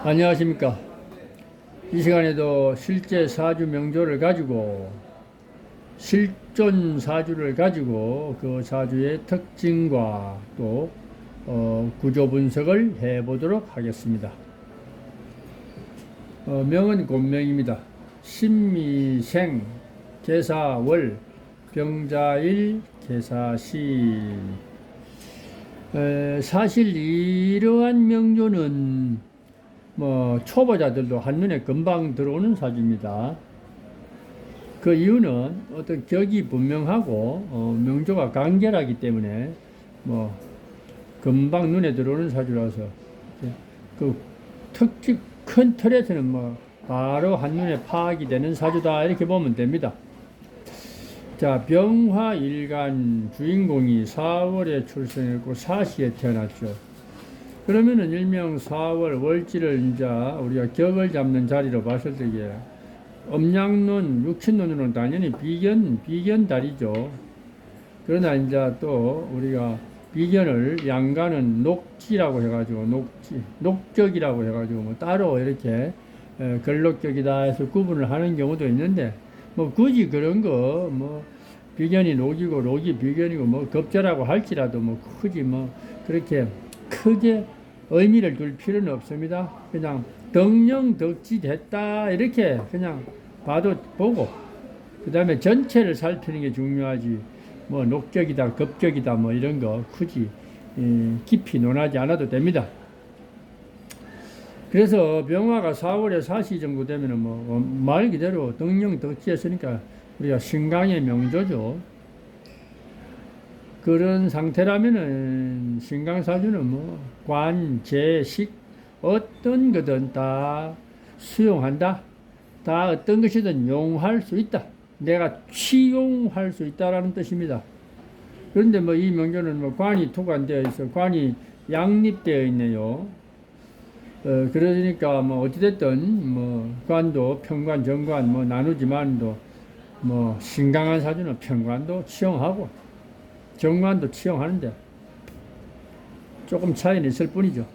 안녕하십니까. 이 시간에도 실제 사주 명조를 가지고 실존 사주를 가지고 그 사주의 특징과 또 구조 분석을 해보도록 하겠습니다. 명은 곤명입니다. 신미생, 계사월, 병자일, 계사시. 사실 이러한 명조는 초보자들도 한눈에 금방 들어오는 사주입니다. 그 이유는 어떤 격이 분명하고 명조가 간결하기 때문에 금방 눈에 들어오는 사주라서 그 특징 큰 틀에서는 바로 한눈에 파악이 되는 사주다 이렇게 보면 됩니다. 자, 병화일간 주인공이 4월에 출생했고 사시에 태어났죠. 그러면은 일명 4월 월지를 이제 우리가 격을 잡는 자리로 봤을 때에 음양론, 육친론으로는 당연히 비견달이죠. 그러나 이제 또 우리가 비견을 양가는 녹지라고 해가지고 녹격이라고 해가지고 따로 이렇게 걸록격이다 해서 구분을 하는 경우도 있는데 굳이 그런 거 비견이 녹이고 녹이 비견이고 겁자라고 할지라도 굳이 그렇게 크게 의미를 둘 필요는 없습니다. 그냥 덕령덕지 됐다 이렇게 그냥 봐도 보고 그 다음에 전체를 살피는 게 중요하지 녹격이다 겁격이다 이런 거 굳이 깊이 논하지 않아도 됩니다. 그래서 병화가 4월에 사시 정도 되면은 말 그대로 덕령덕지했으니까 우리가 신강의 명조죠. 그런 상태라면은 신강사주는 관, 재, 식 어떤 거든 다 수용한다. 다 어떤 것이든 용할 수 있다. 내가 취용할 수 있다라는 뜻입니다. 그런데 이 명조는 관이 투관되어 있어 관이 양립되어 있네요. 그러니까 어찌됐든 관도 평관, 정관 나누지만도 신강한 사주는 평관도 취용하고 정관도 취용하는데 조금 차이는 있을 뿐이죠.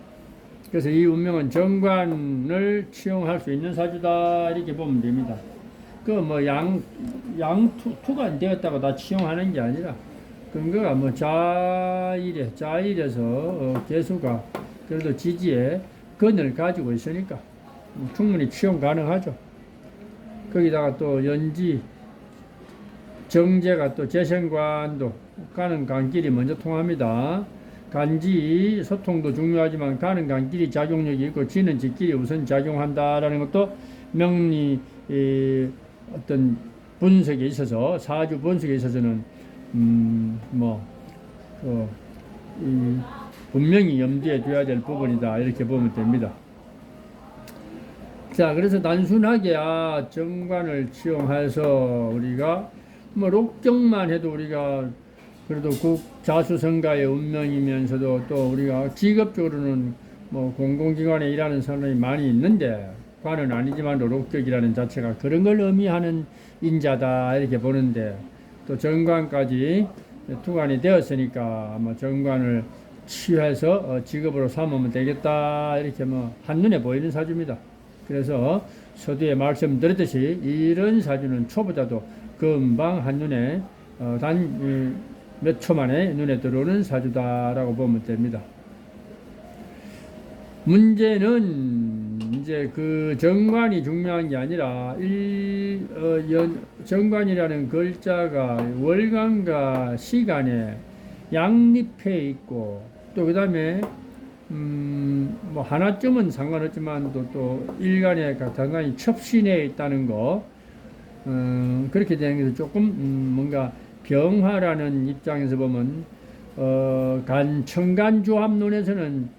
그래서 이 운명은 정관을 취용할 수 있는 사주다 이렇게 보면 됩니다. 투가 되었다고 다 취용하는 게 아니라 근거가 자일에서 개수가 그래도 지지에 근을 가지고 있으니까 충분히 취용 가능하죠. 거기다가 또 연지 정제가 또 재생관도 가는 간길이 먼저 통합니다. 간지 소통도 중요하지만 가는 간길이 작용력이 있고 지는 지길이 우선 작용한다라는 것도 명리 어떤 분석에 있어서 사주 분석에 있어서는 분명히 염두에 둬야 될 부분이다 이렇게 보면 됩니다. 자, 그래서 단순하게 정관을 취용해서 우리가 록격만 해도 우리가 그래도 국자수성가의 운명이면서도 또 우리가 직업적으로는 공공기관에 일하는 사람이 많이 있는데 관은 아니지만도 록격이라는 자체가 그런 걸 의미하는 인자다 이렇게 보는데 또 정관까지 투관이 되었으니까 정관을 취해서 직업으로 삼으면 되겠다 이렇게 한눈에 보이는 사주입니다. 그래서 서두에 말씀드렸듯이 이런 사주는 초보자도 금방 한눈에 단 몇 초 만에 눈에 들어오는 사주다라고 보면 됩니다. 문제는 이제 그 정관이 중요한 게 아니라 정관이라는 글자가 월간과 시간에 양립해 있고 또 그 다음에 하나쯤은 상관없지만 또 일간에 상당히 첩신해 있다는 거 그렇게 되는 것은 조금 뭔가 병화라는 입장에서 보면 청간조합론에서는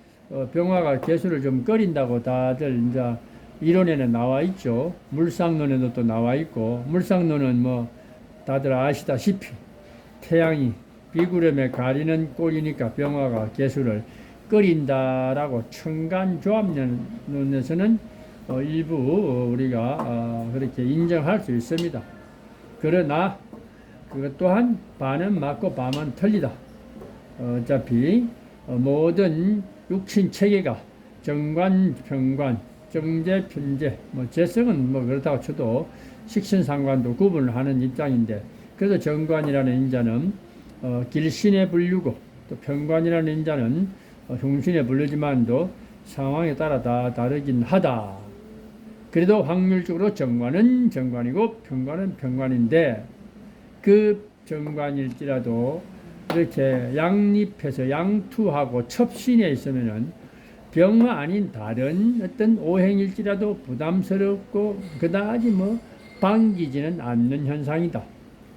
병화가 개수를 좀 꺼린다고 다들 이제 이론에는 나와 있죠. 물상론에도 또 나와 있고 물상론은 다들 아시다시피 태양이 비구름에 가리는 꼴이니까 병화가 개수를 꺼린다라고 청간조합론에서는 일부 우리가 그렇게 인정할 수 있습니다. 그러나 그것 또한 반은 맞고 반은 틀리다. 어차피 모든 육친 체계가 정관, 평관, 정제, 편제, 뭐 재성은 뭐 그렇다고 쳐도 식신상관도 구분을 하는 입장인데, 그래서 정관이라는 인자는 길신에 불리고 또 편관이라는 인자는 흉신에 불리지만도 상황에 따라 다 다르긴 하다. 그래도 확률적으로 정관은 정관이고 편관은 편관인데, 그 정관일지라도 이렇게 양립해서 양투하고 첩신에 있으면은 병화 아닌 다른 어떤 오행일지라도 부담스럽고 그다지 뭐 반기지는 않는 현상이다.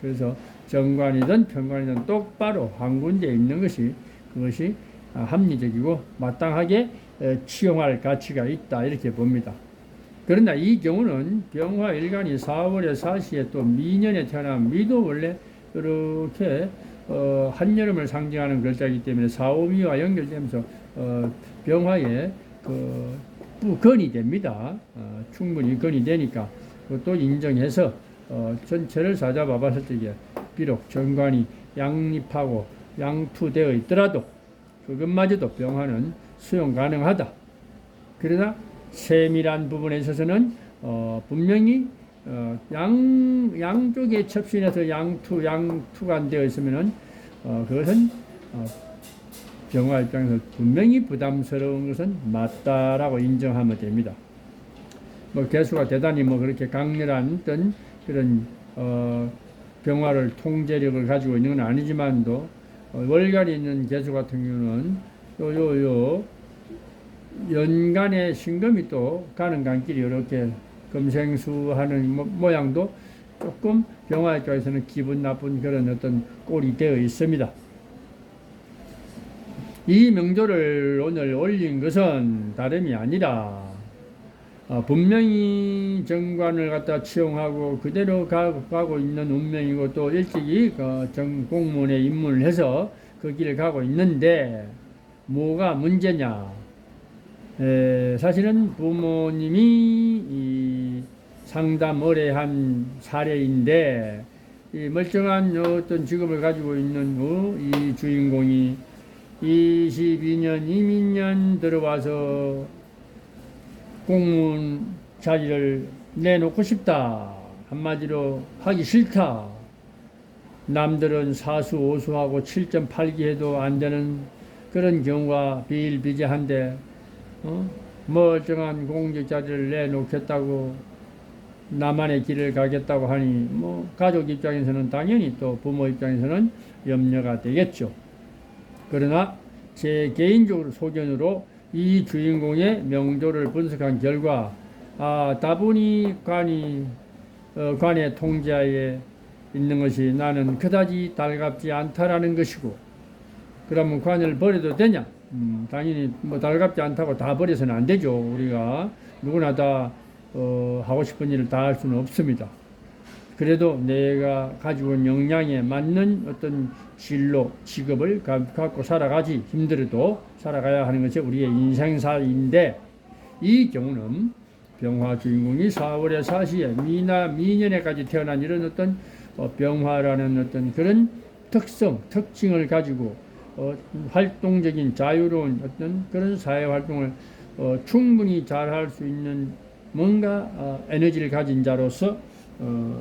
그래서 정관이든 편관이든 똑바로 한 군데 있는 것이, 그것이 합리적이고 마땅하게 치용할 가치가 있다, 이렇게 봅니다. 그러나 이 경우는 병화 일간이 4월에 사시에 또 미년에 태어난 미도 원래 이렇게 한여름을 상징하는 글자이기 때문에 사오미와 연결되면서 병화에 건이 됩니다. 충분히 건이 되니까 그것도 인정해서 전체를 사잡아 봤을 적에 비록 정관이 양립하고 양투되어 있더라도 그것마저도 병화는 수용 가능하다. 그러나 세밀한 부분에 있어서는 분명히 양쪽에 첩신해서 양투가 안 되어 있으면은 그것은 병화 입장에서 분명히 부담스러운 것은 맞다라고 인정하면 됩니다. 뭐 개수가 대단히 뭐 그렇게 강렬한 어떤 그런 병화를 통제력을 가지고 있는 건 아니지만도 월간이 있는 개수 같은 경우는 요 연간의 신금이 또 가는 간길이 이렇게 금생수하는 모양도 조금 병화 입장에서는 기분 나쁜 그런 어떤 꼴이 되어 있습니다. 이 명조를 오늘 올린 것은 다름이 아니라 분명히 정관을 갖다 치용하고 그대로 가고 있는 운명이고 또 일찍이 공문에 입문을 해서 그 길을 가고 있는데 뭐가 문제냐? 사실은 부모님이 상담 의뢰한 사례인데, 이 멀쩡한 어떤 직업을 가지고 있는 이 주인공이 22년 이민년 들어와서 공무원 자리를 내놓고 싶다, 한마디로 하기 싫다, 남들은 사수 오수하고 7.8기 해도 안 되는 그런 경우가 비일비재한데 멀쩡한 공직 자리를 내놓겠다고 나만의 길을 가겠다고 하니 뭐 가족 입장에서는 당연히 또 부모 입장에서는 염려가 되겠죠. 그러나 제 개인적으로 소견으로 이 주인공의 명조를 분석한 결과 다분히 관의 통제하에 있는 것이 나는 그다지 달갑지 않다라는 것이고, 그러면 관을 버려도 되냐? 당연히 뭐 달갑지 않다고 다 버려서는 안 되죠. 우리가 누구나 다 하고 싶은 일을 다 할 수는 없습니다. 그래도 내가 가지고 있는 역량에 맞는 어떤 진로, 직업을 갖고 살아가지, 힘들어도 살아가야 하는 것이 우리의 인생사인데, 이 경우는 병화 주인공이 4월의 사시에 미년에까지 태어난 이런 어떤 병화라는 어떤 그런 특징을 가지고 활동적인 자유로운 어떤 그런 사회 활동을 충분히 잘 할 수 있는 뭔가 에너지를 가진 자로서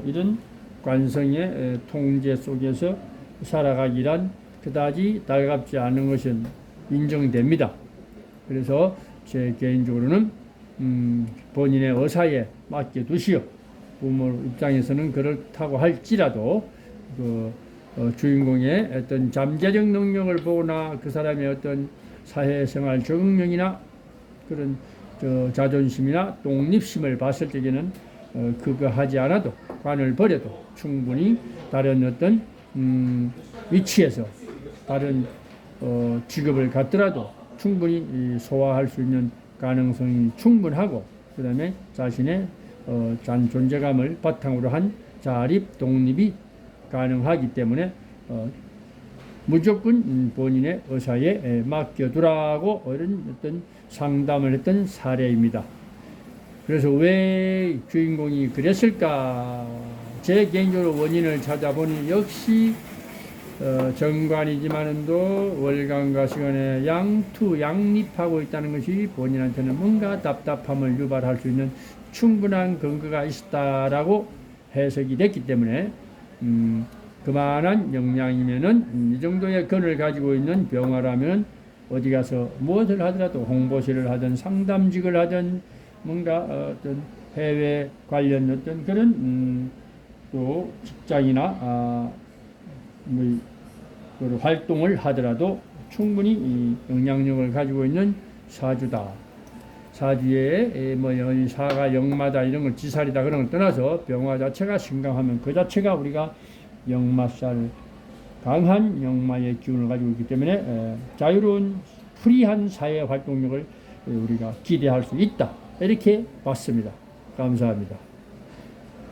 이런 관성의 통제 속에서 살아가기란 그다지 달갑지 않은 것은 인정됩니다. 그래서 제 개인적으로는 본인의 의사에 맡겨두시오. 부모 입장에서는 그렇다고 할지라도 주인공의 어떤 잠재적 능력을 보거나 그 사람의 어떤 사회생활 적응력이나 그런 자존심이나 독립심을 봤을 때에는 그거 하지 않아도, 관을 버려도 충분히 다른 어떤 위치에서 다른 직업을 갖더라도 충분히 소화할 수 있는 가능성이 충분하고, 그 다음에 자신의 존재감을 바탕으로 한 자립, 독립이 가능하기 때문에 무조건 본인의 의사에 맡겨두라고 이런 어떤 상담을 했던 사례입니다. 그래서 왜 주인공이 그랬을까? 제 개인적으로 원인을 찾아보니 역시 정관이지만은도 월간과 시간에 양립하고 있다는 것이 본인한테는 뭔가 답답함을 유발할 수 있는 충분한 근거가 있었다라고 해석이 됐기 때문에 그만한 역량이면은 이 정도의 근을 가지고 있는 병화라면 어디 가서 무엇을 하더라도 홍보실을 하든 상담직을 하든 뭔가 어떤 해외 관련 어떤 그런 또 직장이나 뭐 활동을 하더라도 충분히 이 영향력을 가지고 있는 사주다. 사주에 뭐 사가 역마다 이런 걸 지살이다 그런 걸 떠나서 병화 자체가 신강하면 그 자체가 우리가 역마살 강한 역마의 기운을 가지고 있기 때문에 자유로운 프리한 사회 활동력을 우리가 기대할 수 있다. 이렇게 봤습니다. 감사합니다.